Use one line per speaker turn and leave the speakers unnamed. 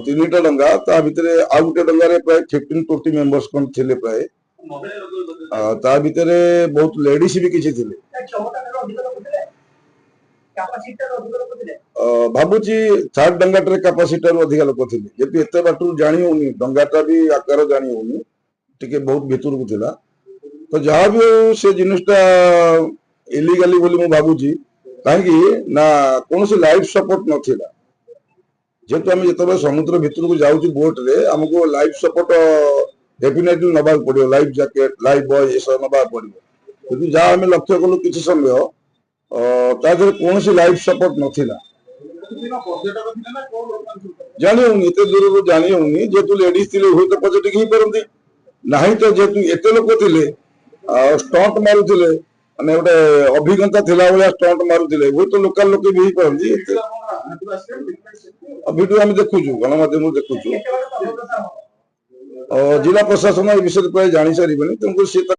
ତିନିଟା ଡଙ୍ଗା ତା ଭିତରେ ଆଉ ଗୋଟେ ଡଙ୍ଗାରେ ପ୍ରାୟ 15-20 ମେମ୍ବର୍ସ କଣ ଥିଲେ ପ୍ରାୟ ତା ଭିତରେ ବହୁତ ଲେଡିଜ ବି କିଛି ଥିଲେ ଭାବୁଛି ଥାର୍ଡ ଡଙ୍ଗାଟାରେ କାପାସିଟାରୁ ଅଧିକା ଲୋକ ଥିଲେ ଯେହେତୁ ଏତେ ବାଟରୁ ଜାଣି ହଉନି ଡଙ୍ଗାଟା ବି ଆକାର ଜାଣି ହଉନି ଟିକେ ବହୁତ ଭିତରକୁ ଥିଲା ତ ଯାହା ବି ହଉ ସେ ଜିନିଷଟା ଇଲିଗାଲି ବୋଲି ମୁଁ ଭାବୁଛି କାହିଁକି ନା କୌଣସି ଲାଇଫ ସପୋର୍ଟ ନଥିଲା ଯେହେତୁ ଆମେ ଯେତେବେଳେ ସମୁଦ୍ର ଭିତରକୁ ଯାଉଛୁ ବୋଟରେ ଆମକୁ ଲାଇଫ ସପୋର୍ଟ ଡେଫିନେଟଲି ନେବାକୁ ପଡିବ ଲାଇଫ ଜ୍ୟାକେଟ ଲାଇଫ ବୟ ଏସବୁ ନେବାକୁ ପଡିବ କିନ୍ତୁ ଯାହା ଆମେ ଲକ୍ଷ୍ୟ କଲୁ କିଛି ସମୟ ତା ଦେହରେ କୌଣସି ଲାଇଫ ସପୋର୍ଟ ନଥିଲା ଜାଣି ହଉନି ଏତେ ଦୂରରୁ ଜାଣି ହଉନି ଯେହେତୁ ଲେଡିଜ ଥିଲେ ହୁଏତ ପଜିଟିଭ ହେଇପାରନ୍ତି ନାହିଁ ତ ଯେହେତୁ ଏତେ ଲୋକ ଥିଲେ ଷ୍ଟଣ୍ଟ ମାରୁଥିଲେ ମାନେ ଗୋଟେ ଅଭିଜ୍ଞତା ଥିଲା ଭଳିଆ ଷ୍ଟଣ୍ଟ ମାରୁଥିଲେ ହୁଏତ ଲୋକାଲ ଲୋକ ବି ହେଇପାରନ୍ତି ଭିଡିଓ ଆମେ ଦେଖୁଛୁ ଗଣମାଧ୍ୟମରୁ ଦେଖୁଛୁ ଜିଲ୍ଲା ପ୍ରଶାସନ ଏ ବିଷୟରେ ପ୍ରାୟ ଜାଣି ସାରିବେଣି ତେଣୁକରି ସେ